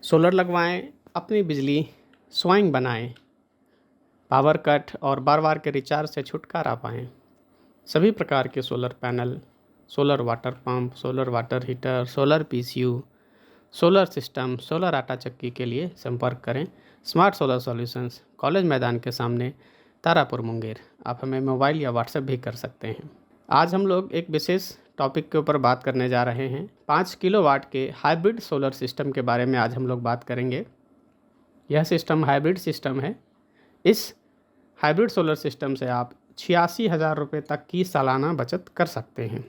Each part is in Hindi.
सोलर लगवाएं, अपनी बिजली स्वयं बनाएं, पावर कट और बार बार के रिचार्ज से छुटकारा पाएं। सभी प्रकार के solar panel, solar water pump, solar water heater, solar PCU, solar system, solar आटा चक्की के लिए संपर्क करें स्मार्ट सोलर सॉल्यूशंस, कॉलेज मैदान के सामने, तारापुर, मुंगेर। आप हमें मोबाइल या व्हाट्सएप भी कर सकते हैं। आज हम लोग एक विशेष टॉपिक के ऊपर बात करने जा रहे हैं। 5 किलोवाट के हाइब्रिड सोलर सिस्टम के बारे में आज हम लोग बात करेंगे। यह सिस्टम हाइब्रिड सिस्टम है। इस हाइब्रिड सोलर सिस्टम से आप 86,000 रुपये तक की सालाना बचत कर सकते हैं।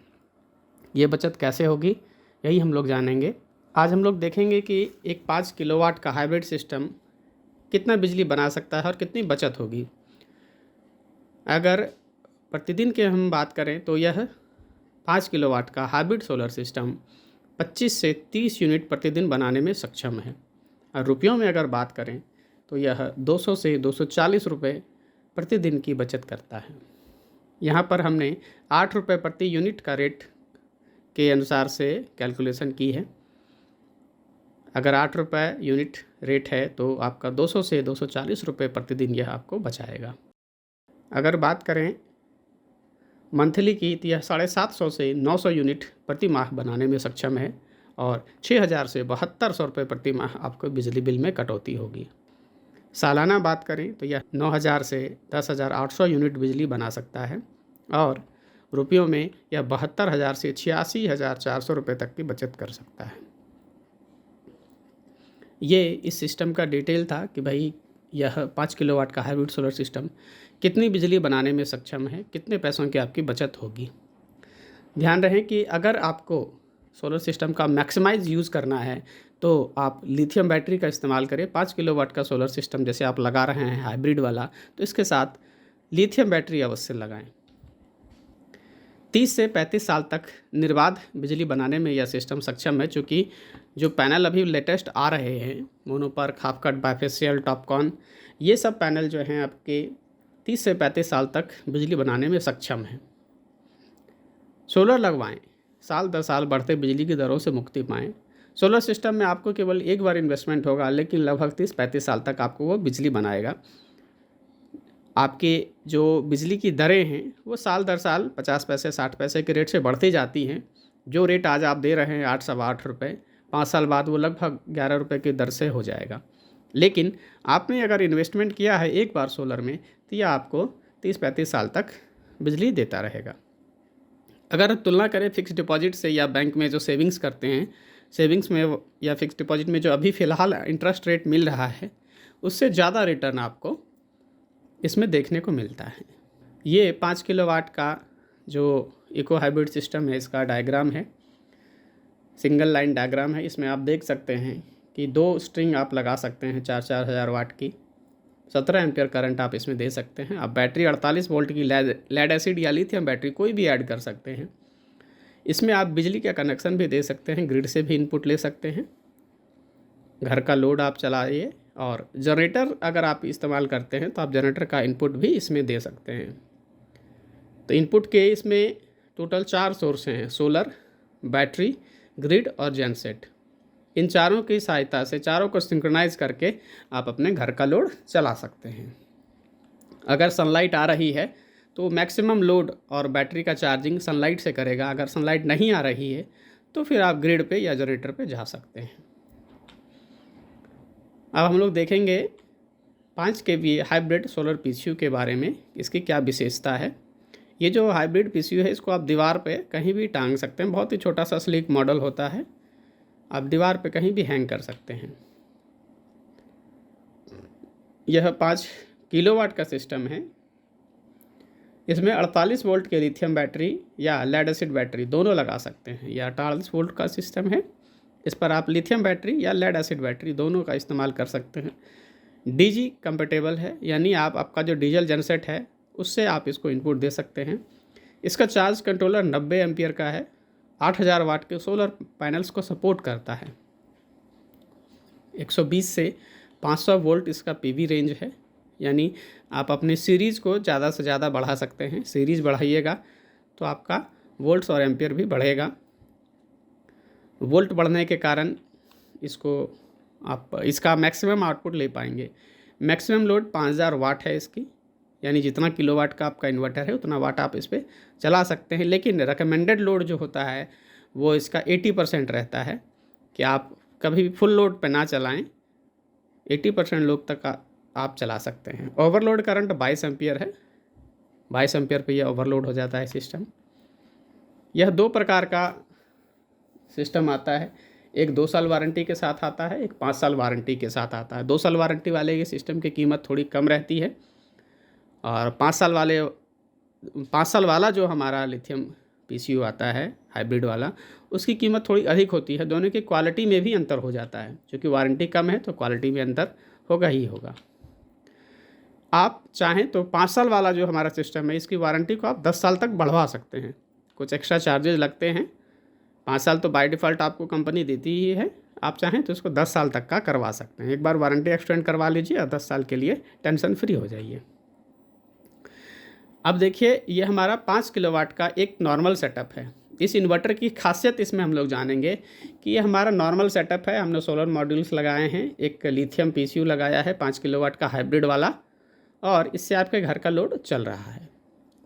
ये बचत कैसे होगी, यही हम लोग जानेंगे। आज हम लोग देखेंगे कि एक 5 किलोवाट का हाइब्रिड सिस्टम कितना बिजली बना सकता है और कितनी बचत होगी। अगर प्रतिदिन की हम बात करें तो यह 5 किलोवाट का हाइब्रिड सोलर सिस्टम 25 से 30 यूनिट प्रतिदिन बनाने में सक्षम है। और रुपयों में अगर बात करें तो यह 200 से 240 रुपये प्रतिदिन की बचत करता है। यहाँ पर हमने 8 रुपये प्रति यूनिट का रेट के अनुसार से कैलकुलेशन की है। अगर 8 रुपये यूनिट रेट है तो आपका 200 से 240 रुपये प्रतिदिन यह आपको बचाएगा। अगर बात करें मंथली की तो यह 750 से 900 यूनिट प्रति माह बनाने में सक्षम है और 6,000 से 7200 रुपये प्रति माह आपको बिजली बिल में कटौती होगी। सालाना बात करें तो यह 9,000 से 10,800 यूनिट बिजली बना सकता है और रुपयों में यह 72,000 से 86,400 रुपये तक की बचत कर सकता है। ये इस सिस्टम का डिटेल था कि भाई यह 5 किलोवाट का हाइब्रिड सोलर सिस्टम कितनी बिजली बनाने में सक्षम है, कितने पैसों की आपकी बचत होगी। ध्यान रहे कि अगर आपको सोलर सिस्टम का मैक्सिमाइज यूज़ करना है तो आप लिथियम बैटरी का इस्तेमाल करें। 5 किलोवाट का सोलर सिस्टम जैसे आप लगा रहे हैं हाइब्रिड वाला, तो इसके साथ लिथियम बैटरी अवश्य लगाएं। 30 से 35 साल तक निर्बाध बिजली बनाने में यह सिस्टम सक्षम है। चूँकि जो पैनल अभी लेटेस्ट आ रहे हैं, mono PERC, half cut, bifacial, Topcon, ये सब पैनल जो हैं आपके 30 से 35 साल तक बिजली बनाने में सक्षम हैं। सोलर लगवाएं, साल दर साल बढ़ते बिजली की दरों से मुक्ति पाएं। सोलर सिस्टम में आपको केवल एक बार इन्वेस्टमेंट होगा, लेकिन लगभग 30-35 साल तक आपको वो बिजली बनाएगा। आपके जो बिजली की दरें हैं वो साल दर साल 50 पैसे 60 पैसे के रेट से बढ़ती जाती हैं। जो रेट आज आप दे रहे हैं 8 सवा 8 रुपये, 5 साल बाद वो लगभग 11 रुपये की दर से हो जाएगा। लेकिन आपने अगर इन्वेस्टमेंट किया है एक बार सोलर में तो यह आपको 30-35 साल तक बिजली देता रहेगा। अगर तुलना करें फिक्स डिपॉजिट से या बैंक में जो सेविंग्स करते हैं, सेविंग्स में या फिक्स डिपॉजिट में जो अभी फ़िलहाल इंटरेस्ट रेट मिल रहा है, उससे ज़्यादा रिटर्न आपको इसमें देखने को मिलता है। ये 5 किलोवाट का जो इको हाइब्रिड सिस्टम है, इसका डायग्राम है, सिंगल लाइन डायग्राम है। इसमें आप देख सकते हैं कि 2 स्ट्रिंग आप लगा सकते हैं 4-4 हज़ार वाट की। 17 एम्पियर करंट आप इसमें दे सकते हैं। आप बैटरी 48 वोल्ट की लेड एसिड या लिथियम बैटरी कोई भी ऐड कर सकते हैं। इसमें आप बिजली का कनेक्शन भी दे सकते हैं, ग्रिड से भी इनपुट ले सकते हैं, घर का लोड आप चलाइए, और जनरेटर अगर आप इस्तेमाल करते हैं तो आप जनरेटर का इनपुट भी इसमें दे सकते हैं। तो इनपुट के इसमें टोटल 4 सोर्स हैं, सोलर, बैटरी, ग्रिड और जेनसेट। इन चारों की सहायता से चारों को सिंक्रोनाइज करके आप अपने घर का लोड चला सकते हैं। अगर सनलाइट आ रही है तो मैक्सिमम लोड और बैटरी का चार्जिंग सनलाइट से करेगा। अगर सनलाइट नहीं आ रही है तो फिर आप ग्रिड पे या जनरेटर पे जा सकते हैं। अब हम लोग देखेंगे 5 kVA हाइब्रिड सोलर पीसीयू के बारे में, इसकी क्या विशेषता है। ये जो हाइब्रिड पीसीयू है इसको आप दीवार पे कहीं भी टांग सकते हैं। बहुत ही छोटा सा स्लीक मॉडल होता है, आप दीवार पे कहीं भी हैंग कर सकते हैं। यह 5 किलोवाट का सिस्टम है। इसमें 48 वोल्ट के लिथियम बैटरी या लेड एसिड बैटरी दोनों लगा सकते हैं। यह 48 वोल्ट का सिस्टम है, इस पर आप लिथियम बैटरी या लेड एसिड बैटरी दोनों का इस्तेमाल कर सकते हैं। डीजी कंपेटेबल है, यानी आपका जो डीजल जनसेट है उससे आप इसको इनपुट दे सकते हैं। इसका चार्ज कंट्रोलर 90 एम्पियर का है, 8,000 वाट के सोलर पैनल्स को सपोर्ट करता है। 120 से 500 वोल्ट इसका पीवी रेंज है, यानी आप अपने सीरीज़ को ज़्यादा से ज़्यादा बढ़ा सकते हैं। सीरीज़ बढ़ाइएगा तो आपका वोल्ट्स और एम्पियर भी बढ़ेगा। वोल्ट बढ़ने के कारण इसको आप इसका मैक्सिमम आउटपुट ले पाएंगे। मैक्सिमम लोड 5000 वाट है इसकी, यानी जितना किलोवाट का आपका इन्वर्टर है उतना वाट आप इस पर चला सकते हैं। लेकिन रिकमेंडेड लोड जो होता है वो इसका 80% रहता है कि आप कभी भी फुल लोड पे ना चलाएं, 80% लोड तक आप चला सकते हैं। ओवरलोड करंट 22 एम्पियर है, 22 एम्पियर पे यह ओवरलोड हो जाता है सिस्टम। यह 2 प्रकार का सिस्टम आता है, एक 2 साल वारंटी के साथ आता है, एक 5 साल वारंटी के साथ आता है। 2 साल वारंटी वाले के सिस्टम की कीमत थोड़ी कम रहती है और 5 साल वाला जो हमारा लिथियम पीसीयू आता है हाइब्रिड वाला, उसकी कीमत थोड़ी अधिक होती है। दोनों की क्वालिटी में भी अंतर हो जाता है, क्योंकि वारंटी कम है तो क्वालिटी में अंतर होगा ही होगा। आप चाहें तो 5 साल वाला जो हमारा सिस्टम है इसकी वारंटी को आप 10 साल तक बढ़वा सकते हैं। कुछ एक्स्ट्रा चार्जेस लगते हैं। 5 साल तो बाय डिफ़ॉल्ट आपको कंपनी देती ही है, आप चाहें तो इसको 10 साल तक का करवा सकते हैं। एक बार वारंटी एक्सटेंड करवा लीजिए और 10 साल के लिए टेंशन फ्री हो जाइए। अब देखिए, ये हमारा 5 किलोवाट का एक नॉर्मल सेटअप है। इस इन्वर्टर की खासियत इसमें हम लोग जानेंगे कि ये हमारा नॉर्मल सेटअप है। हमने सोलर मॉड्यूल्स लगाए हैं, एक लिथियम पीसीयू लगाया है 5 किलोवाट का हाइब्रिड वाला, और इससे आपके घर का लोड चल रहा है।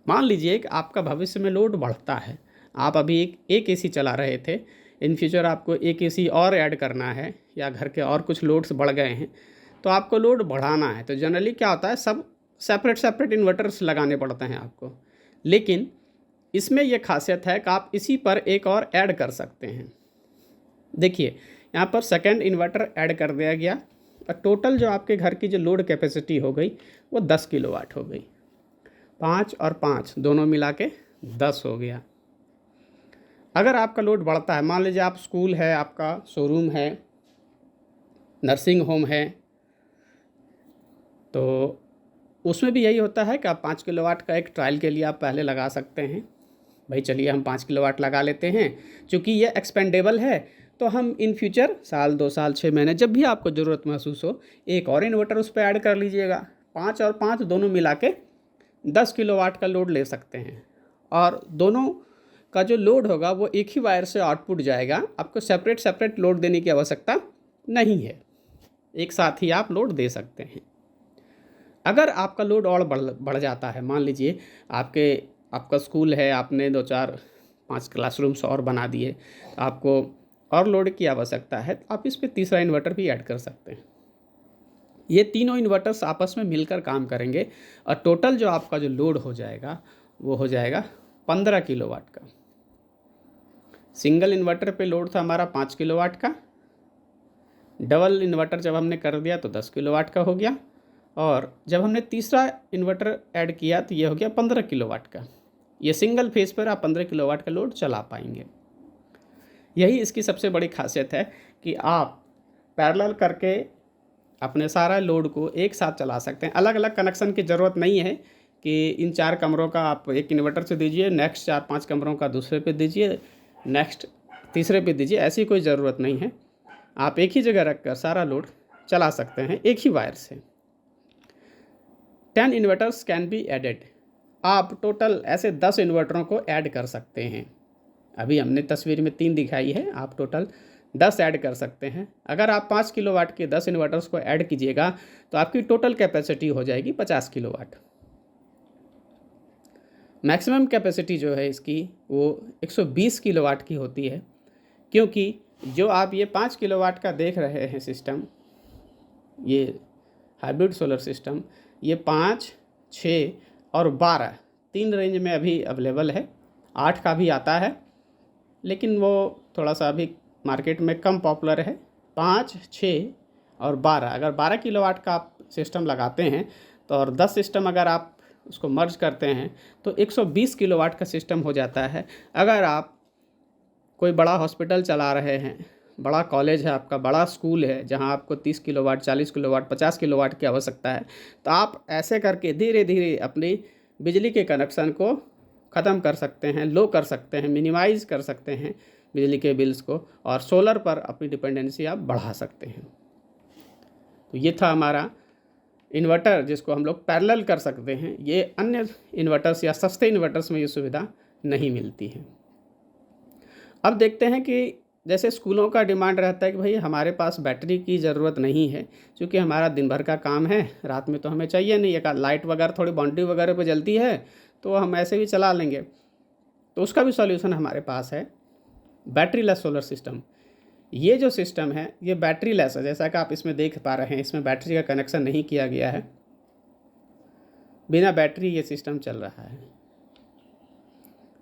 मान लीजिए कि आपका भविष्य में लोड बढ़ता है, आप अभी एक एसी चला रहे थे, इन फ्यूचर आपको एक एसी और ऐड करना है या घर के और कुछ लोड्स बढ़ गए हैं तो आपको लोड बढ़ाना है। तो जनरली क्या होता है, सब सेपरेट इन्वर्टर्स लगाने पड़ते हैं आपको। लेकिन इसमें यह खासियत है कि आप इसी पर एक और ऐड कर सकते हैं। देखिए, यहाँ पर सेकंड इन्वर्टर ऐड कर दिया गया और टोटल जो आपके घर की जो लोड कैपेसिटी हो गई वो 10 किलोवाट हो गई। 5 और 5 दोनों मिला के 10 हो गया। अगर आपका लोड बढ़ता है, मान लीजिए आप स्कूल है, आपका शोरूम है, नर्सिंग होम है, तो उसमें भी यही होता है कि आप 5 किलोवाट का एक ट्रायल के लिए आप पहले लगा सकते हैं। भाई चलिए हम 5 किलोवाट लगा लेते हैं, चूँकि ये एक्सपेंडेबल है तो हम इन फ्यूचर साल 2 साल 6 महीने जब भी आपको ज़रूरत महसूस हो एक और इन्वर्टर उस पर ऐड कर लीजिएगा। 5 और 5 दोनों मिला के 10 किलोवाट का लोड ले सकते हैं और दोनों का जो लोड होगा वो एक ही वायर से आउटपुट जाएगा। आपको सेपरेट लोड देने की आवश्यकता नहीं है, एक साथ ही आप लोड दे सकते हैं। अगर आपका लोड और बढ़ जाता है, मान लीजिए आपका स्कूल है, आपने 2-4-5 क्लासरूम्स और बना दिए, आपको और लोड की आवश्यकता है तो आप इस पर तीसरा इन्वर्टर भी ऐड कर सकते हैं। ये तीनों इन्वर्टर्स आपस में मिलकर काम करेंगे और टोटल जो आपका जो लोड हो जाएगा वो हो जाएगा 15 किलोवाट का। सिंगल इन्वर्टर पे लोड था हमारा 5 किलोवाट का, डबल इन्वर्टर जब हमने कर दिया तो 10 किलोवाट का हो गया, और जब हमने तीसरा इन्वर्टर ऐड किया तो ये हो गया 15 किलोवाट का। ये सिंगल फेज पर आप 15 किलोवाट का लोड चला पाएंगे। यही इसकी सबसे बड़ी खासियत है कि आप पैरेलल करके अपने सारा लोड को एक साथ चला सकते हैं। अलग अलग कनेक्शन की ज़रूरत नहीं है कि इन 4 कमरों का आप एक इन्वर्टर से दीजिए, नेक्स्ट 4-5 कमरों का दूसरे पे दीजिए, नेक्स्ट तीसरे पे दीजिए, ऐसी कोई ज़रूरत नहीं है। आप एक ही जगह रख कर सारा लोड चला सकते हैं एक ही वायर से। 10 इन्वर्टर्स कैन बी एडेड। आप टोटल ऐसे 10 इन्वर्टरों को ऐड कर सकते हैं। अभी हमने तस्वीर में 3 दिखाई है, आप टोटल 10 ऐड कर सकते हैं। अगर आप 5 किलोवाट के 10 इन्वर्टर्स को ऐड कीजिएगा तो आपकी टोटल कैपेसिटी हो जाएगी 50 किलोवाट। मैक्सिमम कैपेसिटी जो है इसकी वो 120 किलोवाट की होती है, क्योंकि जो आप ये 5 किलोवाट का देख रहे हैं सिस्टम, ये हाइब्रिड सोलर सिस्टम, ये 5, 6 और 12 3 रेंज में अभी अवेलेबल है। 8 का भी आता है लेकिन वो थोड़ा सा अभी मार्केट में कम पॉपुलर है। 5, 6 और 12, अगर 12 किलोवाट का आप सिस्टम लगाते हैं तो और 10 सिस्टम अगर आप उसको मर्ज करते हैं तो 120 किलोवाट का सिस्टम हो जाता है। अगर आप कोई बड़ा हॉस्पिटल चला रहे हैं, बड़ा कॉलेज है आपका, बड़ा स्कूल है जहां आपको 30 किलोवाट, 40 किलोवाट, 50 किलोवाट की आवश्यकता है, तो आप ऐसे करके धीरे धीरे अपनी बिजली के कनेक्शन को ख़त्म कर सकते हैं, लो कर सकते हैं, मिनिमाइज़ कर सकते हैं बिजली के बिल्स को, और सोलर पर अपनी डिपेंडेंसी आप बढ़ा सकते हैं। तो ये था हमारा इन्वर्टर जिसको हम लोग पैरेलल कर सकते हैं। ये अन्य इन्वर्टर्स या सस्ते इन्वर्टर्स में ये सुविधा नहीं मिलती है। अब देखते हैं कि जैसे स्कूलों का डिमांड रहता है कि भाई हमारे पास बैटरी की ज़रूरत नहीं है, क्योंकि हमारा दिन भर का काम है, रात में तो हमें चाहिए नहीं, एक लाइट वगैरह थोड़ी बाउंड्री वगैरह पे जलती है तो हम ऐसे भी चला लेंगे। तो उसका भी सॉल्यूशन हमारे पास है, बैटरी लेस सोलर सिस्टम। ये जो सिस्टम है ये बैटरी लेस है, जैसा कि आप इसमें देख पा रहे हैं, इसमें बैटरी का कनेक्शन नहीं किया गया है, बिना बैटरी ये सिस्टम चल रहा है।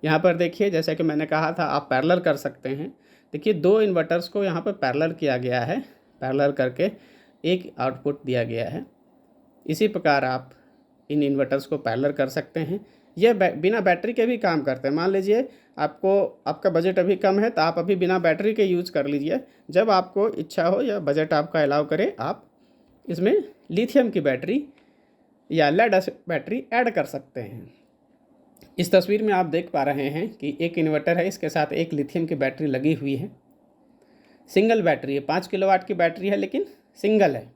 यहाँ पर देखिए, जैसा कि मैंने कहा था आप पैरेलल कर सकते हैं। देखिए 2 इन्वर्टर्स को यहाँ पर पैरेलल किया गया है, पैरेलल करके एक आउटपुट दिया गया है। इसी प्रकार आप इन इन्वर्टर्स को पैरेलल कर सकते हैं। ये बिना बैटरी के भी काम करते हैं। मान लीजिए आपका बजट अभी कम है तो आप अभी बिना बैटरी के यूज़ कर लीजिए। जब आपको इच्छा हो या बजट आपका अलाउ करे, आप इसमें लिथियम की बैटरी या लेड एसिड बैटरी ऐड कर सकते हैं। इस तस्वीर में आप देख पा रहे हैं कि एक इन्वर्टर है, इसके साथ एक लिथियम की बैटरी लगी हुई है। सिंगल बैटरी है, 5 किलोवाट की बैटरी है, लेकिन सिंगल है।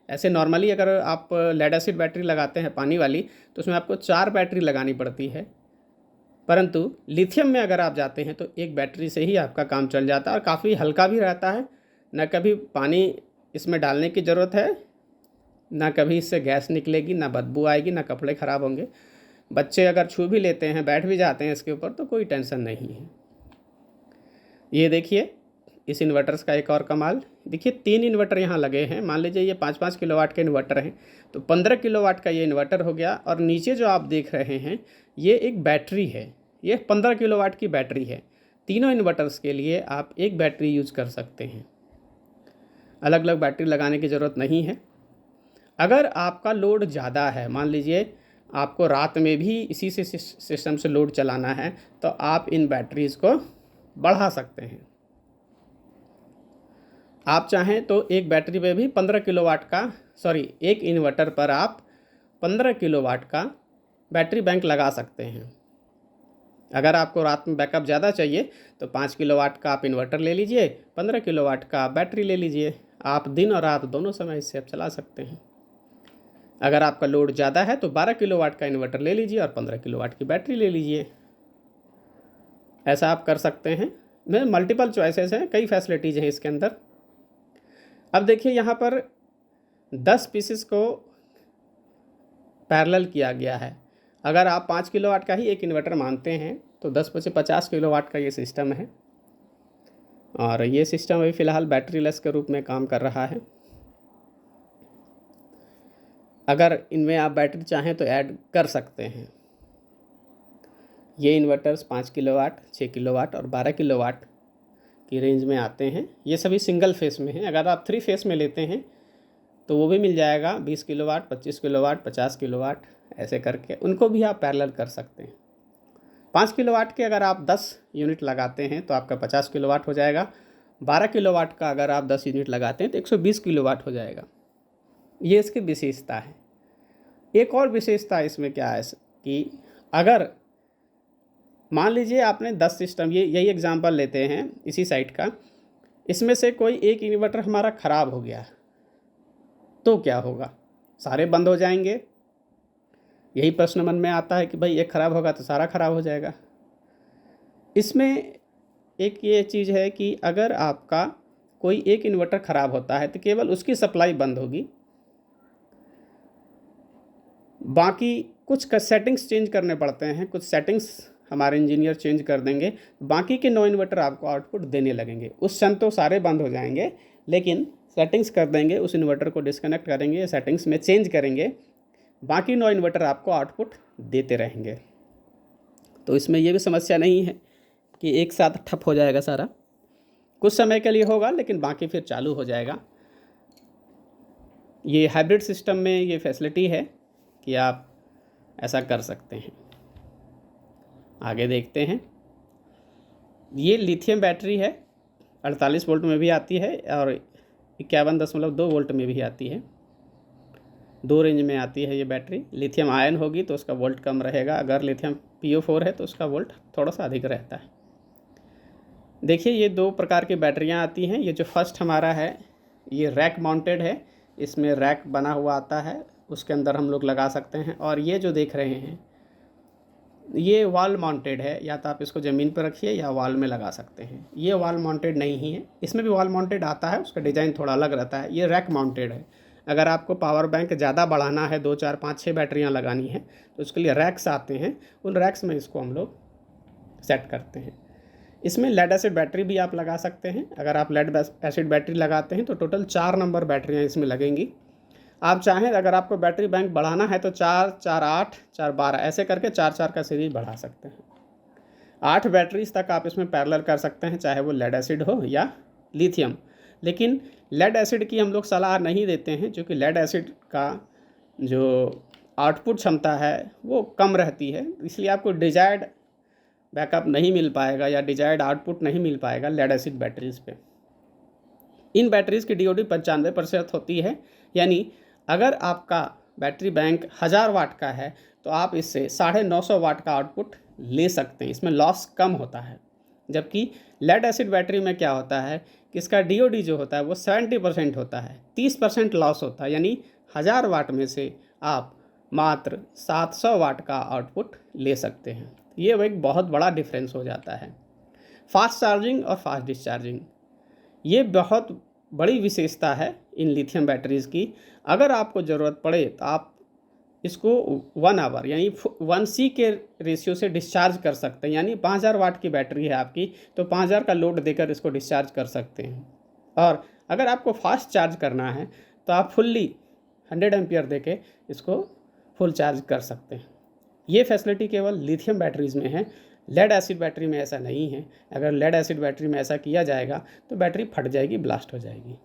ऐसे नॉर्मली अगर आप लेड एसिड बैटरी लगाते हैं पानी वाली तो उसमें आपको 4 बैटरी लगानी पड़ती है, परंतु लिथियम में अगर आप जाते हैं तो एक बैटरी से ही आपका काम चल जाता है और काफ़ी हल्का भी रहता है। न कभी पानी इसमें डालने की ज़रूरत है, ना कभी इससे गैस निकलेगी, ना बदबू आएगी, ना कपड़े ख़राब होंगे। बच्चे अगर छू भी लेते हैं, बैठ भी जाते हैं इसके ऊपर तो कोई टेंशन नहीं है। ये देखिए इस इन्वर्टर्स का एक और कमाल, देखिए 3 इन्वर्टर यहाँ लगे हैं। मान लीजिए ये 5-5 किलोवाट के इन्वर्टर हैं, तो 15 किलोवाट का ये इन्वर्टर हो गया। और नीचे जो आप देख रहे हैं ये एक बैटरी है, ये 15 किलोवाट की बैटरी है। तीनों इन्वर्टर्स के लिए आप एक बैटरी यूज़ कर सकते हैं, अलग अलग बैटरी लगाने की ज़रूरत नहीं है। अगर आपका लोड ज़्यादा है, मान लीजिए आपको रात में भी इसी से सिस्टम से लोड चलाना है, तो आप इन बैटरीज़ को बढ़ा सकते हैं। आप चाहें तो एक बैटरी पे भी 15 किलोवाट का एक इन्वर्टर पर आप 15 किलोवाट का बैटरी बैंक लगा सकते हैं। अगर आपको रात में बैकअप ज़्यादा चाहिए तो 5 किलोवाट का आप इन्वर्टर ले लीजिए, 15 किलोवाट का बैटरी ले लीजिए। आप दिन और रात दोनों समय इससे आप चला सकते हैं। अगर आपका लोड ज़्यादा है तो 12 किलोवाट का इन्वर्टर ले लीजिए और 15 किलोवाट की बैटरी ले लीजिए। ऐसा आप कर सकते हैं। में मल्टीपल चॉइसेस हैं, कई फैसिलिटीज़ हैं इसके अंदर। अब देखिए यहाँ पर 10 पीसेस को पैरेलल किया गया है। अगर आप 5 किलोवाट का ही एक इन्वर्टर मानते हैं तो 10 बचे 50 किलोवाट का ये सिस्टम है। और ये सिस्टम अभी फ़िलहाल बैटरी लेस के रूप में काम कर रहा है। अगर इनमें आप बैटरी चाहें तो ऐड कर सकते हैं। ये इन्वर्टर्स 5 किलोवाट, 6 किलोवाट और 12 किलोवाट की रेंज में आते हैं। ये सभी सिंगल फेस में हैं। अगर आप 3 फेस में लेते हैं तो वो भी मिल जाएगा, 20 किलोवाट, 25 किलोवाट, 50 किलोवाट, ऐसे करके उनको भी आप पैरेलल कर सकते हैं। 5 किलोवाट के अगर आप 10 यूनिट लगाते हैं तो आपका 50 किलोवाट हो जाएगा। 12 किलोवाट का अगर आप 10 यूनिट लगाते हैं तो 120 किलोवाट हो जाएगा। ये इसकी विशेषता है। एक और विशेषता इसमें क्या है कि अगर मान लीजिए आपने 10 सिस्टम, यही एग्जांपल लेते हैं इसी साइट का, इसमें से कोई एक इन्वर्टर हमारा ख़राब हो गया तो क्या होगा? सारे बंद हो जाएंगे। यही प्रश्न मन में आता है कि भाई एक ख़राब होगा तो सारा ख़राब हो जाएगा। इसमें एक ये चीज़ है कि अगर आपका कोई एक इन्वर्टर ख़राब होता है तो केवल उसकी सप्लाई बंद होगी, बाकी कुछ सेटिंग्स चेंज करने पड़ते हैं, कुछ सेटिंग्स हमारे इंजीनियर चेंज कर देंगे, बाकी के 9 इन्वर्टर आपको आउटपुट देने लगेंगे। उस क्षण तो सारे बंद हो जाएंगे, लेकिन सेटिंग्स कर देंगे, उस इन्वर्टर को डिस्कनेक्ट करेंगे, सेटिंग्स में चेंज करेंगे, बाकी 9 इन्वर्टर आपको आउटपुट देते रहेंगे। तो इसमें ये भी समस्या नहीं है कि एक साथ ठप हो जाएगा सारा। कुछ समय के लिए होगा लेकिन बाकी फिर चालू हो जाएगा। ये हाइब्रिड सिस्टम में ये फैसिलिटी है कि आप ऐसा कर सकते हैं। आगे देखते हैं। ये लिथियम बैटरी है, 48 वोल्ट में भी आती है और 51.2 वोल्ट में भी आती है। 2 रेंज में आती है ये बैटरी। लिथियम आयन होगी तो उसका वोल्ट कम रहेगा, अगर लिथियम PO4 है तो उसका वोल्ट थोड़ा सा अधिक रहता है। देखिए ये 2 प्रकार की बैटरियां आती हैं। ये जो फर्स्ट हमारा है ये रैक माउंटेड है, इसमें रैक बना हुआ आता है, उसके अंदर हम लोग लगा सकते हैं। और ये जो देख रहे हैं ये वॉल माउंटेड है, या तो आप इसको ज़मीन पर रखिए या वॉल में लगा सकते हैं। ये वॉल माउंटेड नहीं है, इसमें भी वॉल माउंटेड आता है, उसका डिज़ाइन थोड़ा अलग रहता है। ये रैक माउंटेड है। अगर आपको पावर बैंक ज़्यादा बढ़ाना है, 2 4 5 6 बैटरियाँ लगानी है, तो उसके लिए रैक्स आते हैं, उन रैक्स में इसको हम लोग सेट करते हैं। इसमें लेड एसिड बैटरी भी आप लगा सकते हैं। अगर आप लेड एसिड बैटरी लगाते हैं तो टोटल 4 नंबर बैटरियाँ इसमें लगेंगी। आप चाहें अगर आपको बैटरी बैंक बढ़ाना है तो 4 4 8 4 12 ऐसे करके 4 4 का सीरीज बढ़ा सकते हैं। 8 बैटरीज तक आप इसमें पैरेलल कर सकते हैं, चाहे वो लेड एसिड हो या लिथियम। लेकिन लेड एसिड की हम लोग सलाह नहीं देते हैं, क्योंकि लेड एसिड का जो आउटपुट क्षमता है वो कम रहती है, इसलिए आपको डिजायर्ड बैकअप नहीं मिल पाएगा या डिजायर्ड आउटपुट नहीं मिल पाएगा लेड एसिड बैटरीज पे। इन बैटरीज़ की DOD 95% होती है, यानी अगर आपका बैटरी बैंक 1000 वाट का है तो आप इससे 950 वाट का आउटपुट ले सकते हैं, इसमें लॉस कम होता है। जबकि लेड एसिड बैटरी में क्या होता है कि इसका DOD जो होता है वो 70% होता है, 30% लॉस होता है, यानी 1000 वाट में से आप मात्र 700 वाट का आउटपुट ले सकते हैं। ये एक बहुत बड़ा डिफरेंस हो जाता है। फास्ट चार्जिंग और फास्ट डिस्चार्जिंग, ये बहुत बड़ी विशेषता है इन लिथियम बैटरीज़ की। अगर आपको ज़रूरत पड़े तो आप इसको 1 आवर यानी 1C के रेशियो से डिस्चार्ज कर सकते हैं, यानी 5000 वाट की बैटरी है आपकी तो 5000 का लोड देकर इसको डिस्चार्ज कर सकते हैं। और अगर आपको फास्ट चार्ज करना है तो आप फुल्ली 100 एम्पियर दे के इसको फुल चार्ज कर सकते हैं। ये फैसिलिटी केवल लिथियम बैटरीज़ में है, लेड एसिड बैटरी में ऐसा नहीं है। अगर लेड एसिड बैटरी में ऐसा किया जाएगा तो बैटरी फट जाएगी, ब्लास्ट हो जाएगी।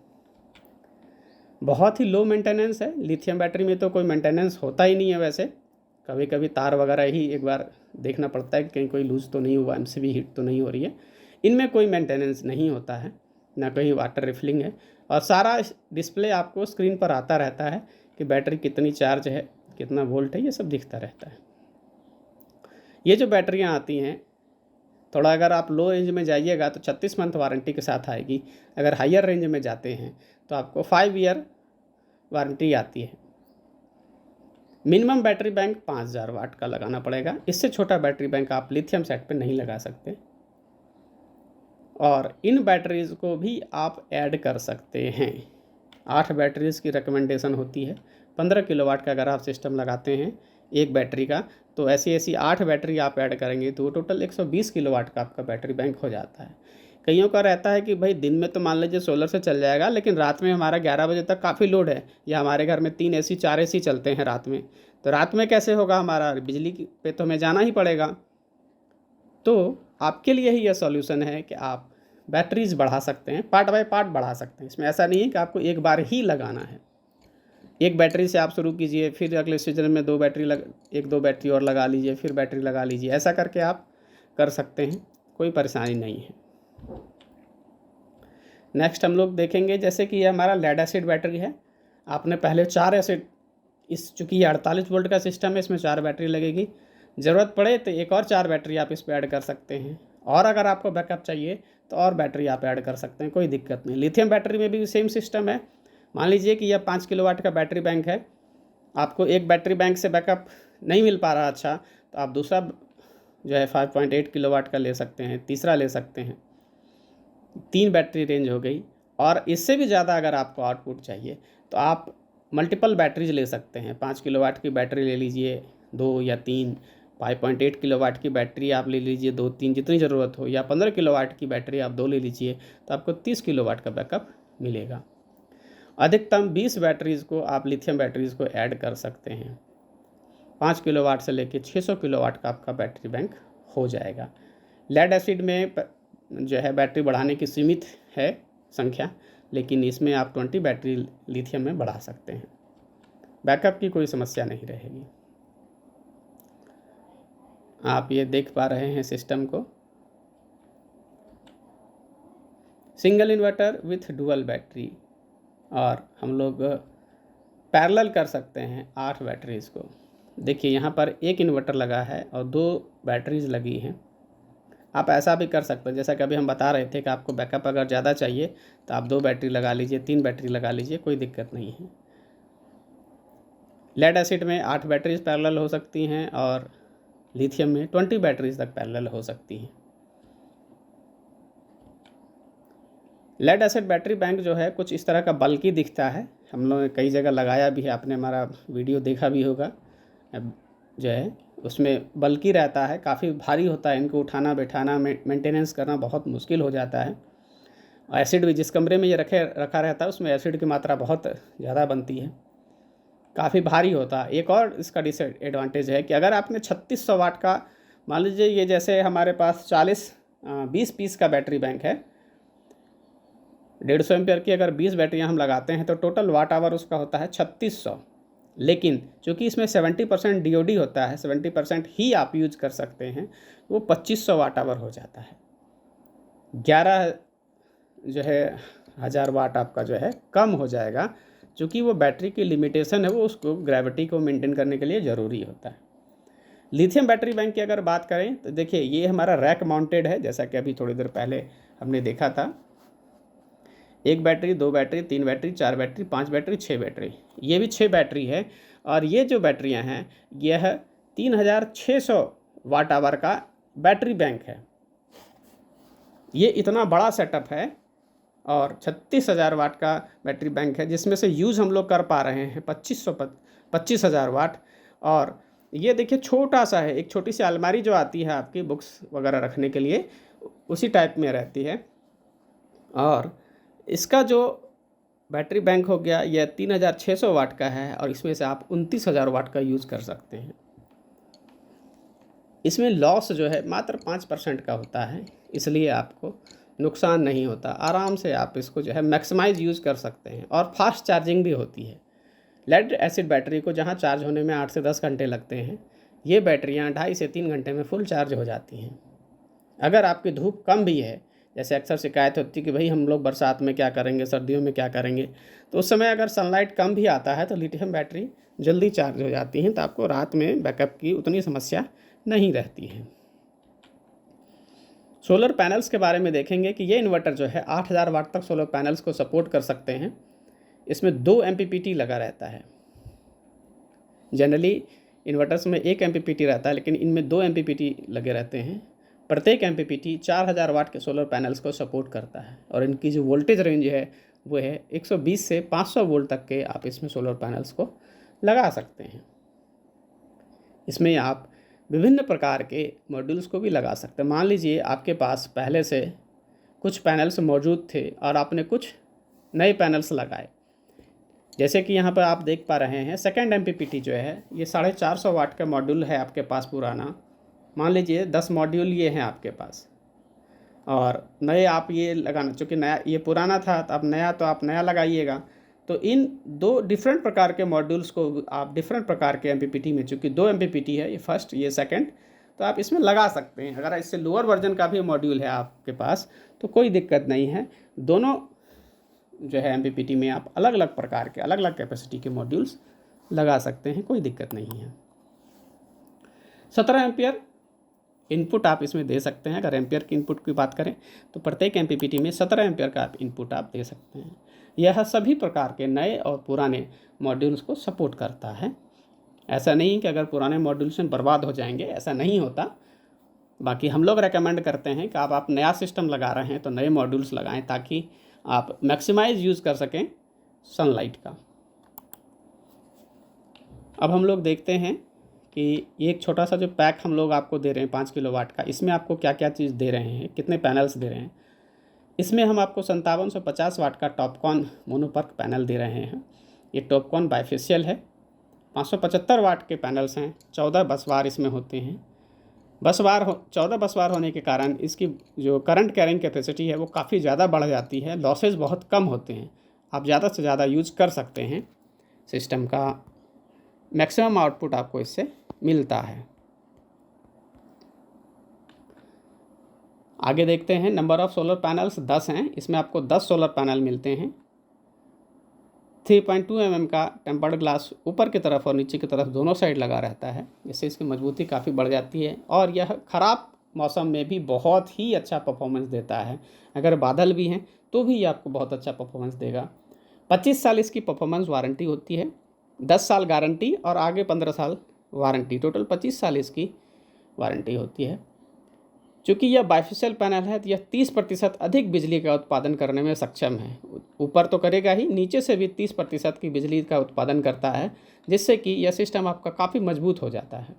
बहुत ही लो मेंटेनेंस है। लिथियम बैटरी में तो कोई मेंटेनेंस होता ही नहीं है वैसे, कभी कभी तार वगैरह ही एक बार देखना पड़ता है कि कहीं कोई लूज़ तो नहीं हुआ, MCB हीट तो नहीं हो रही है। इनमें कोई मेंटेनेंस नहीं होता है, ना कहीं वाटर रिफिलिंग है, और सारा डिस्प्ले आपको स्क्रीन पर आता रहता है कि बैटरी कितनी चार्ज है, कितना वोल्ट है, ये सब दिखता रहता है। ये जो बैटरियाँ आती हैं, थोड़ा अगर आप लो रेंज में जाइएगा तो 36 मंथ वारंटी के साथ आएगी। अगर हायर रेंज में जाते हैं तो आपको 5 ईयर वारंटी आती है। मिनिमम बैटरी बैंक 5000 वाट का लगाना पड़ेगा, इससे छोटा बैटरी बैंक आप लिथियम सेट पे नहीं लगा सकते। और इन बैटरीज़ को भी आप ऐड कर सकते हैं। 8 बैटरीज़ की रिकमेंडेशन होती है। 15 किलोवाट का अगर आप सिस्टम लगाते हैं एक बैटरी का, तो ऐसी 8 बैटरी आप ऐड करेंगे तो टोटल 120 किलोवाट का आपका बैटरी बैंक हो जाता है। कईयों का रहता है कि भाई दिन में तो मान लीजिए सोलर से चल जाएगा, लेकिन रात में हमारा 11 बजे तक काफ़ी लोड है, या हमारे घर में 3 AC 4 AC चलते हैं रात में, तो रात में कैसे होगा, हमारा बिजली पे तो हमें जाना ही पड़ेगा। तो आपके लिए ही यह सॉल्यूशन है कि आप बैटरीज बढ़ा सकते हैं, पार्ट बाय पार्ट बढ़ा सकते हैं। इसमें ऐसा नहीं है कि आपको एक बार ही लगाना है। एक बैटरी से आप शुरू कीजिए, फिर अगले सीजन में 2 बैटरी 1-2 बैटरी और लगा लीजिए, फिर बैटरी लगा लीजिए, ऐसा करके आप कर सकते हैं, कोई परेशानी नहीं है। नेक्स्ट हम लोग देखेंगे, जैसे कि ये हमारा लेड एसिड बैटरी है। आपने पहले 4 एसिड, चूँकि ये 48 वोल्ट का सिस्टम है, इसमें 4 बैटरी लगेगी। ज़रूरत पड़े तो एक और 4 बैटरी आप इस पर ऐड कर सकते हैं, और अगर आपको बैकअप चाहिए तो और बैटरी आप ऐड कर सकते हैं, कोई दिक्कत नहीं। लिथियम बैटरी में भी सेम सिस्टम है। मान लीजिए कि यह 5 किलोवाट का बैटरी बैंक है, आपको एक बैटरी बैंक से बैकअप नहीं मिल पा रहा अच्छा, तो आप दूसरा जो है 5.8 किलोवाट का ले सकते हैं, तीसरा ले सकते हैं। 3 बैटरी रेंज हो गई। और इससे भी ज़्यादा अगर आपको आउटपुट चाहिए तो आप मल्टीपल बैटरीज ले सकते हैं। 5 किलोवाट की बैटरी ले लीजिए, 2 या 3, 5.8 किलोवाट की बैटरी आप ले लीजिए 2-3 जितनी ज़रूरत हो, या 15 किलोवाट की बैटरी आप 2 ले लीजिए, तो आपको 30 किलोवाट का बैकअप मिलेगा। अधिकतम 20 बैटरीज़ को आप लिथियम बैटरीज़ को ऐड कर सकते हैं। 5 किलोवाट से लेकर 600 किलोवाट का आपका बैटरी बैंक हो जाएगा। लेड एसिड में जो है बैटरी बढ़ाने की सीमित है संख्या, लेकिन इसमें आप 20 बैटरी लिथियम में बढ़ा सकते हैं, बैकअप की कोई समस्या नहीं रहेगी। आप ये देख पा रहे हैं सिस्टम को, single inverter with dual battery, और हम लोग पैरेलल कर सकते हैं 8 बैटरीज़ को। देखिए यहाँ पर एक इन्वर्टर लगा है और 2 बैटरीज़ लगी हैं। आप ऐसा भी कर सकते हैं, जैसा कि अभी हम बता रहे थे कि आपको बैकअप अगर ज़्यादा चाहिए तो आप 2 बैटरी लगा लीजिए, 3 बैटरी लगा लीजिए, कोई दिक्कत नहीं है। लेड एसिड में 8 बैटरीज पैरेलल हो सकती हैं और लिथियम में 20 बैटरीज तक पैरेलल हो सकती हैं। लेड एसिड बैटरी बैंक जो है कुछ इस तरह का बल्कि दिखता है, हम लोगों ने कई जगह लगाया भी है, आपने हमारा वीडियो देखा भी होगा। अब जो है उसमें बल्कि रहता है, काफ़ी भारी होता है, इनको उठाना बैठाना मेंटेनेंस करना बहुत मुश्किल हो जाता है। एसिड भी जिस कमरे में ये रखा रहता है उसमें एसिड की मात्रा बहुत ज़्यादा बनती है, काफ़ी भारी होता है। एक और इसका डिसएडवांटेज है कि अगर आपने 3600 वाट का, मान लीजिए ये जैसे हमारे पास 20 पीस का बैटरी बैंक है, 150 एम्पियर की अगर 20 बैटरियाँ हम लगाते हैं तो टोटल वाट आवर उसका होता है 3600। लेकिन चूँकि इसमें 70% DOD होता है, 70% ही आप यूज कर सकते हैं, वो 2500 वाट आवर हो जाता है। 11 जो है 1000 वाट आपका जो है कम हो जाएगा, चूँकि वो बैटरी की लिमिटेशन है, वो उसको ग्रेविटी को मेंटेन करने के लिए ज़रूरी होता है। लिथियम बैटरी बैंक की अगर बात करें तो देखिए ये हमारा रैक माउंटेड है, जैसा कि अभी थोड़ी देर पहले हमने देखा था। 1 battery, 2 battery, 3 battery, 4 battery, 5 battery, 6 battery, ये भी 6 बैटरी है। और ये जो बैटरियां हैं यह 3600 वाट आवर का बैटरी बैंक है। ये इतना बड़ा सेटअप है और 36,000 वाट का बैटरी बैंक है, जिसमें से यूज़ हम लोग कर पा रहे हैं 25,000 वाट। और ये देखिए छोटा सा है, एक छोटी सी अलमारी जो आती है आपकी बुक्स वगैरह रखने के लिए, उसी टाइप में रहती है। और इसका जो बैटरी बैंक हो गया यह 3600 वाट का है और इसमें से आप 29,000 वाट का यूज़ कर सकते हैं। इसमें लॉस जो है मात्र 5% का होता है, इसलिए आपको नुकसान नहीं होता, आराम से आप इसको जो है मैक्सिमाइज़ यूज़ कर सकते हैं। और फास्ट चार्जिंग भी होती है। लेड एसिड बैटरी को जहाँ चार्ज होने में 8 से 10 घंटे लगते हैं, ये बैटरियाँ 2.5 से 3 घंटे में फुल चार्ज हो जाती हैं। अगर आपकी धूप कम भी है, जैसे अक्सर शिकायत होती है कि भाई हम लोग बरसात में क्या करेंगे, सर्दियों में क्या करेंगे, तो उस समय अगर सनलाइट कम भी आता है तो लिथियम बैटरी जल्दी चार्ज हो जाती हैं, तो आपको रात में बैकअप की उतनी समस्या नहीं रहती है। सोलर पैनल्स के बारे में देखेंगे कि ये इन्वर्टर जो है 8000 वाट तक सोलर पैनल्स को सपोर्ट कर सकते हैं। इसमें 2 MPPT लगा रहता है। जनरली इन्वर्टर्स में 1 MPPT रहता है, लेकिन इनमें 2 MPPT लगे रहते हैं। प्रत्येक MPPT 4000 वाट के सोलर पैनल्स को सपोर्ट करता है और इनकी जो वोल्टेज रेंज है वो है 120 से 500 वोल्ट तक के आप इसमें सोलर पैनल्स को लगा सकते हैं। इसमें आप विभिन्न प्रकार के मॉड्यूल्स को भी लगा सकते हैं। मान लीजिए आपके पास पहले से कुछ पैनल्स मौजूद थे और आपने कुछ नए पैनल्स लगाए, जैसे कि यहाँ पर आप देख पा रहे हैं सेकंड MPPT जो है ये 450 वाट का मॉड्यूल है आपके पास पुराना। मान लीजिए 10 मॉड्यूल ये हैं आपके पास और नए आप ये लगाना, चूँकि नया ये पुराना था तो अब नया, तो आप नया लगाइएगा। तो इन 2 डिफरेंट प्रकार के मॉड्यूल्स को आप डिफरेंट प्रकार के MPPT में, चूँकि 2 MPPT है, ये फर्स्ट ये सेकंड, तो आप इसमें लगा सकते हैं। अगर इससे लोअर वर्जन का भी मॉड्यूल है आपके पास तो कोई दिक्कत नहीं है। दोनों जो है MPPT में आप अलग अलग प्रकार के अलग अलग कैपेसिटी के मॉड्यूल्स लगा सकते हैं, कोई दिक्कत नहीं है। 17 एम्पियर इनपुट आप इसमें दे सकते हैं। अगर एम्पियर की इनपुट की बात करें तो प्रत्येक MPPT में 17 एम्पियर का आप इनपुट आप दे सकते हैं। यह सभी प्रकार के नए और पुराने मॉड्यूल्स को सपोर्ट करता है। ऐसा नहीं कि अगर पुराने मॉड्यूल्स बर्बाद हो जाएंगे, ऐसा नहीं होता। बाकी हम लोग रेकमेंड करते हैं कि आप नया सिस्टम लगा रहे हैं तो नए मॉड्यूल्स लगाएं, ताकि आप मैक्सिमाइज़ यूज़ कर सकें सनलाइट का। अब हम लोग देखते हैं कि ये एक छोटा सा जो पैक हम लोग आपको दे रहे हैं 5 किलोवाट का, इसमें आपको क्या क्या चीज़ दे रहे हैं, कितने पैनल्स दे रहे हैं। इसमें हम आपको 5750 वाट का टॉपकॉन मोनोपर्क पैनल दे रहे हैं। ये टॉपकॉन बाइफेशियल है। 575 वाट के पैनल्स हैं। 14 बसवार इसमें होते हैं। 14 बसवार होने के कारण इसकी जो करंट कैरिंग कैपेसिटी है वो काफ़ी ज़्यादा बढ़ जाती है, लॉसेज बहुत कम होते हैं, आप ज़्यादा से ज़्यादा यूज कर सकते हैं। सिस्टम का मैक्सिमम आउटपुट आपको इससे मिलता है। आगे देखते हैं, नंबर ऑफ़ सोलर पैनल्स 10 हैं। इसमें आपको 10 सोलर पैनल मिलते हैं। 3.2 mm का टेम्पर्ड ग्लास ऊपर की तरफ और नीचे की तरफ दोनों साइड लगा रहता है, जिससे इसकी मजबूती काफ़ी बढ़ जाती है और यह ख़राब मौसम में भी बहुत ही अच्छा परफॉर्मेंस देता है। अगर बादल भी हैं तो भी ये आपको बहुत अच्छा परफॉर्मेंस देगा। 25 साल इसकी परफॉर्मेंस वारंटी होती है, 10 साल गारंटी और आगे 15 साल वारंटी, टोटल 25 साल इसकी वारंटी होती है। चूँकि यह बाइफेशियल पैनल है तो यह 30% अधिक बिजली का उत्पादन करने में सक्षम है। ऊपर तो करेगा ही, नीचे से भी 30% की बिजली का उत्पादन करता है, जिससे कि यह सिस्टम आपका काफ़ी मजबूत हो जाता है।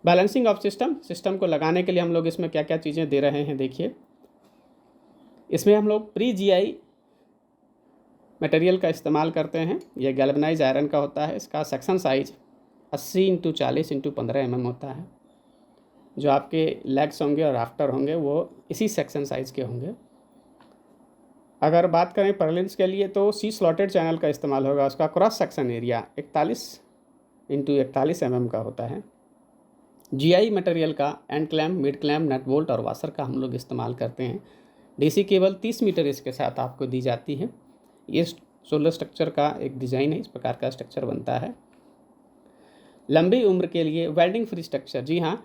बैलेंसिंग ऑफ सिस्टम को लगाने के लिए हम लोग इसमें क्या क्या चीज़ें दे रहे हैं देखिए। इसमें हम लोग प्री GI मटेरियल का इस्तेमाल करते हैं। यह गैल्वेनाइज आयरन का होता है। इसका सेक्शन साइज 80x40x15 mm होता है। जो आपके लेग्स होंगे और राफ्टर होंगे वो इसी सेक्शन साइज़ के होंगे। अगर बात करें पर्लिन्स के लिए तो सी स्लॉटेड चैनल का इस्तेमाल होगा। उसका cross section area 41x41 mm का होता है। GI मटेरियल का end clamp, mid clamp, nut bolt और वाशर का हम लोग इस्तेमाल करते हैं। DC केबल 30 मीटर इसके साथ आपको दी जाती है। ये सोलर स्ट्रक्चर का एक डिज़ाइन है, इस प्रकार का स्ट्रक्चर बनता है। लंबी उम्र के लिए वेल्डिंग फ्री स्ट्रक्चर, जी हाँ,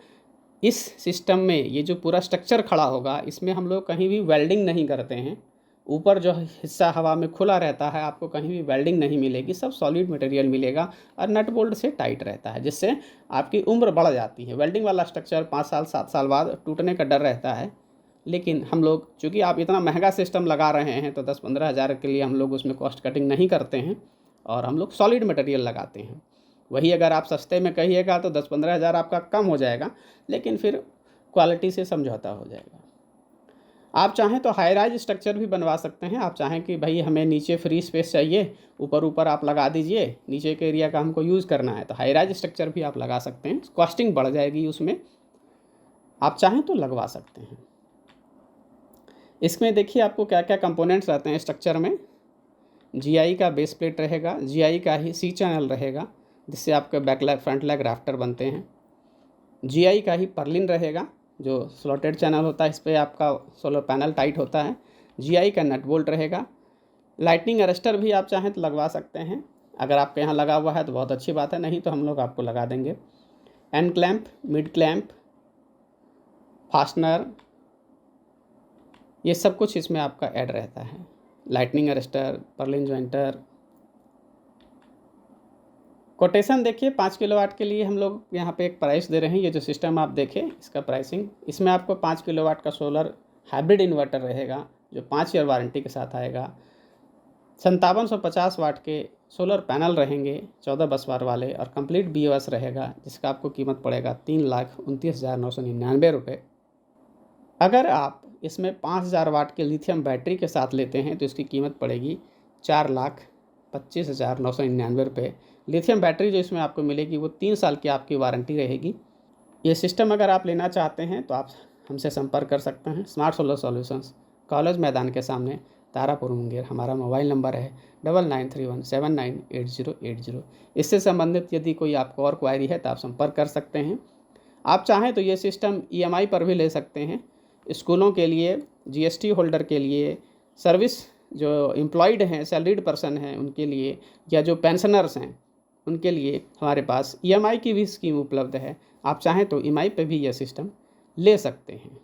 इस सिस्टम में ये जो पूरा स्ट्रक्चर खड़ा होगा इसमें हम लोग कहीं भी वेल्डिंग नहीं करते हैं। ऊपर जो हिस्सा हवा में खुला रहता है आपको कहीं भी वेल्डिंग नहीं मिलेगी, सब सॉलिड मटेरियल मिलेगा और नट बोल्ट से टाइट रहता है, जिससे आपकी उम्र बढ़ जाती है। वेल्डिंग वाला स्ट्रक्चर 5 साल 7 साल बाद टूटने का डर रहता है, लेकिन हम लोग चूँकि आप इतना महंगा सिस्टम लगा रहे हैं तो 10-15 हज़ार के लिए हम लोग उसमें कॉस्ट कटिंग नहीं करते हैं और हम लोग सॉलिड मटेरियल लगाते हैं। वही अगर आप सस्ते में कहिएगा तो 10-15 हज़ार आपका कम हो जाएगा, लेकिन फिर क्वालिटी से समझौता हो जाएगा। आप चाहें तो हाई राइज स्ट्रक्चर भी बनवा सकते हैं। आप चाहें कि भाई हमें नीचे फ्री स्पेस चाहिए, ऊपर आप लगा दीजिए, नीचे के एरिया का हमको यूज़ करना है, तो हाई राइज स्ट्रक्चर भी आप लगा सकते हैं। कॉस्टिंग बढ़ जाएगी उसमें, आप चाहें तो लगवा सकते हैं। इसमें देखिए आपको क्या क्या कंपोनेंट्स रहते हैं स्ट्रक्चर में। GI का बेस प्लेट रहेगा, GI का ही C चैनल रहेगा जिससे आपके back leg front leg rafter बनते हैं। GI का ही पर्लिन रहेगा जो स्लॉटेड चैनल होता है, इस पर आपका सोलर पैनल टाइट होता है। GI का नट बोल्ट रहेगा। लाइटनिंग अरेस्टर भी आप चाहें तो लगवा सकते हैं। अगर आपके यहाँ लगा हुआ है तो बहुत अच्छी बात है, नहीं तो हम लोग आपको लगा देंगे। And clamp, mid clamp, fastener, ये सब कुछ इसमें आपका ऐड रहता है। Lightning arrester, Perlin jointer. Quotation देखिए 5 किलोवाट के लिए हम लोग यहाँ पे एक प्राइस दे रहे हैं। ये जो सिस्टम आप देखें इसका प्राइसिंग, इसमें आपको 5 किलोवाट का सोलर हाइब्रिड इन्वर्टर रहेगा जो 5 ईयर वारंटी के साथ आएगा। 5750 वाट के सोलर पैनल रहेंगे 14 बस बार वाले, और कंप्लीट BOS रहेगा जिसका आपको कीमत पड़ेगा 3,29,999 रुपये। अगर आप इसमें 5000 वाट के लिथियम बैटरी के साथ लेते हैं तो इसकी कीमत पड़ेगी 4,25,999 रुपये। लिथियम बैटरी जो इसमें आपको मिलेगी वो 3 साल की आपकी वारंटी रहेगी। ये सिस्टम अगर आप लेना चाहते हैं तो आप हमसे संपर्क कर सकते हैं। स्मार्ट सोलर सॉल्यूशंस, कॉलेज मैदान के सामने, तारापुर, मुंगेर। हमारा मोबाइल नंबर है 9931798080। इससे संबंधित यदि कोई आपको और क्वायरी है तो आप संपर्क कर सकते हैं। आप चाहें तो ये सिस्टम EMI पर भी ले सकते हैं। स्कूलों के लिए, GST होल्डर के लिए, सर्विस जो एम्प्लॉयड हैं, सैलरीड पर्सन हैं उनके लिए, या जो पेंशनर्स हैं उनके लिए हमारे पास EMI की भी स्कीम उपलब्ध है। आप चाहें तो EMI पे भी यह सिस्टम ले सकते हैं।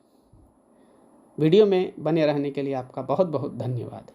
वीडियो में बने रहने के लिए आपका बहुत बहुत धन्यवाद।